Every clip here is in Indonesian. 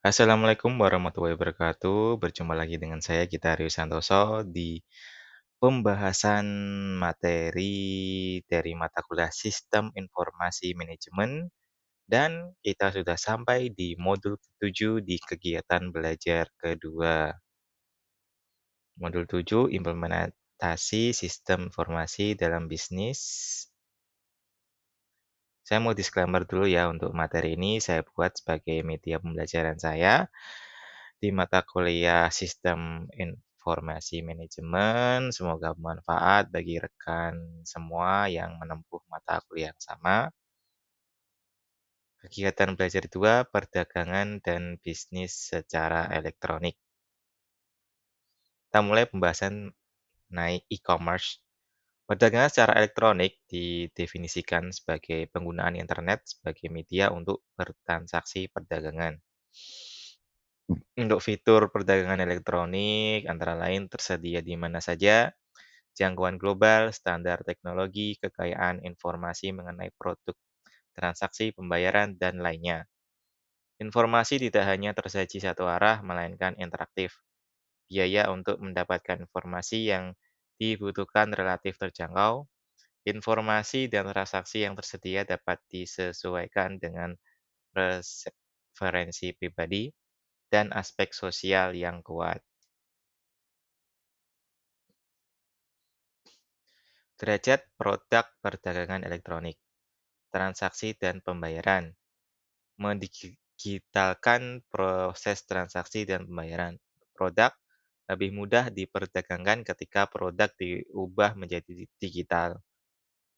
Assalamualaikum warahmatullahi wabarakatuh. Berjumpa lagi dengan saya Gita Santoso di pembahasan materi dari mata kuliah Sistem Informasi Manajemen dan kita sudah sampai di modul ke-7 di kegiatan belajar kedua. Modul 7 implementasi sistem informasi dalam bisnis. Saya mau disclaimer dulu ya, untuk materi ini saya buat sebagai media pembelajaran saya di mata kuliah Sistem Informasi Manajemen. Semoga bermanfaat bagi rekan semua yang menempuh mata kuliah yang sama. Kegiatan belajar 2, perdagangan dan bisnis secara elektronik. Kita mulai pembahasan naik e-commerce. Perdagangan secara elektronik didefinisikan sebagai penggunaan internet sebagai media untuk bertransaksi perdagangan. Untuk fitur perdagangan elektronik antara lain tersedia di mana saja, jangkauan global, standar teknologi, kekayaan informasi mengenai produk, transaksi pembayaran, dan lainnya. Informasi tidak hanya tersaji satu arah, melainkan interaktif. Biaya untuk mendapatkan informasi yang dibutuhkan relatif terjangkau. Informasi dan transaksi yang tersedia dapat disesuaikan dengan preferensi pribadi dan aspek sosial yang kuat. Derajat produk perdagangan elektronik, transaksi dan pembayaran. Mendigitalkan proses transaksi dan pembayaran. Produk lebih mudah diperdagangkan ketika produk diubah menjadi digital.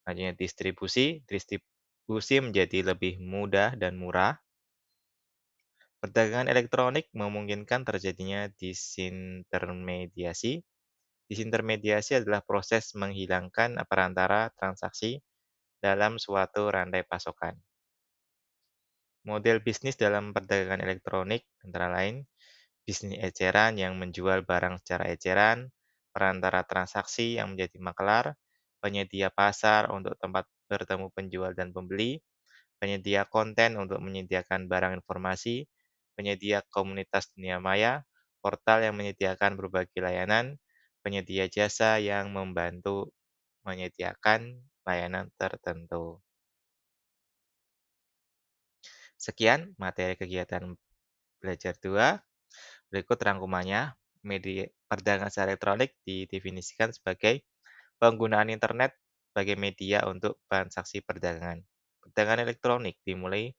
Adanya distribusi menjadi lebih mudah dan murah. Perdagangan elektronik memungkinkan terjadinya disintermediasi. Disintermediasi adalah proses menghilangkan perantara transaksi dalam suatu rantai pasokan. Model bisnis dalam perdagangan elektronik antara lain bisnis eceran yang menjual barang secara eceran, perantara transaksi yang menjadi makelar, penyedia pasar untuk tempat bertemu penjual dan pembeli, penyedia konten untuk menyediakan barang informasi, penyedia komunitas dunia maya, portal yang menyediakan berbagai layanan, penyedia jasa yang membantu menyediakan layanan tertentu. Sekian materi kegiatan belajar 2. Berikut rangkumannya. Media perdagangan secara elektronik didefinisikan sebagai penggunaan internet sebagai media untuk transaksi perdagangan. Perdagangan elektronik dimulai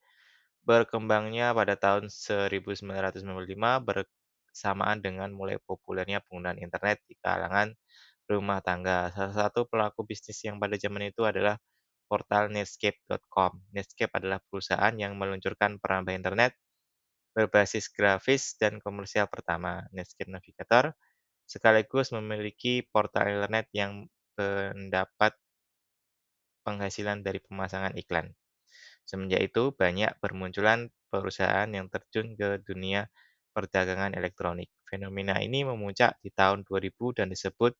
berkembangnya pada tahun 1995 bersamaan dengan mulai populernya penggunaan internet di kalangan rumah tangga. Salah satu pelaku bisnis yang pada zaman itu adalah portal Netscape.com. Netscape adalah perusahaan yang meluncurkan perangkat internet berbasis grafis dan komersial pertama. Netscape Navigator sekaligus memiliki portal internet yang mendapat penghasilan dari pemasangan iklan. Semenjak itu, banyak bermunculan perusahaan yang terjun ke dunia perdagangan elektronik. Fenomena ini memuncak di tahun 2000 dan disebut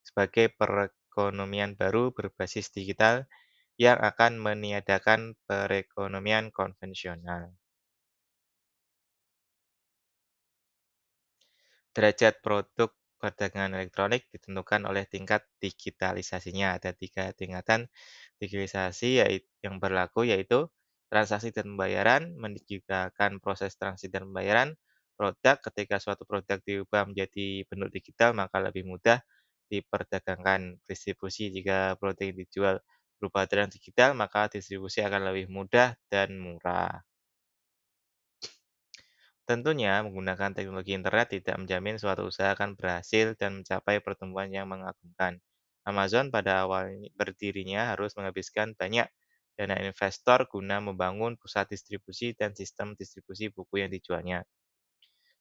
sebagai perekonomian baru berbasis digital yang akan meniadakan perekonomian konvensional. Derajat produk perdagangan elektronik ditentukan oleh tingkat digitalisasinya. Ada 3 tingkatan digitalisasi yang berlaku, yaitu transaksi dan pembayaran, mendigitalkan proses transaksi dan pembayaran, produk. Ketika suatu produk diubah menjadi bentuk digital, maka lebih mudah diperdagangkan. Distribusi, jika produk yang dijual berupa barang digital, maka distribusi akan lebih mudah dan murah. Tentunya, menggunakan teknologi internet tidak menjamin suatu usaha akan berhasil dan mencapai pertumbuhan yang mengagumkan. Amazon pada awal berdirinya harus menghabiskan banyak dana investor guna membangun pusat distribusi dan sistem distribusi buku yang dijualnya.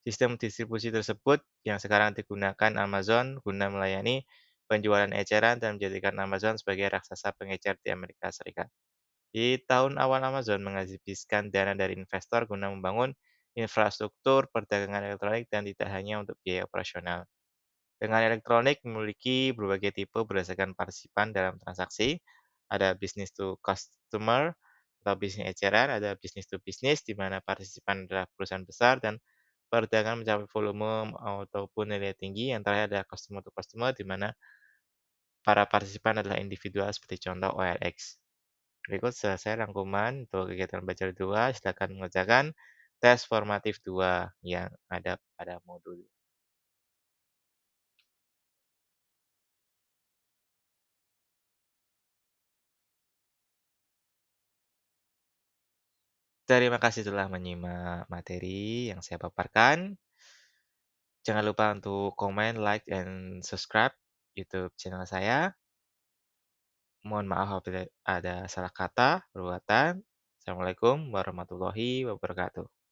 Sistem distribusi tersebut yang sekarang digunakan Amazon guna melayani penjualan eceran dan menjadikan Amazon sebagai raksasa pengecer di Amerika Serikat. Di tahun awal Amazon menghabiskan dana dari investor guna membangun infrastruktur perdagangan elektronik dan tidak hanya untuk biaya operasional. Dengan elektronik memiliki berbagai tipe berdasarkan partisipan dalam transaksi. Ada business to customer, atau bisnis eceran, ada bisnis to bisnis, di mana partisipan adalah perusahaan besar dan perdagangan mencapai volume ataupun nilai tinggi. Yang terakhir ada customer to customer, di mana para partisipan adalah individual seperti contoh OLX. Berikut selesai rangkuman untuk kegiatan belajar 2. Silakan mengerjakan tes formatif 2 yang ada pada modul. Terima kasih telah menyimak materi yang saya paparkan. Jangan lupa untuk komen, like, dan subscribe YouTube channel saya. Mohon maaf apabila ada salah kata, perbuatan. Assalamualaikum warahmatullahi wabarakatuh.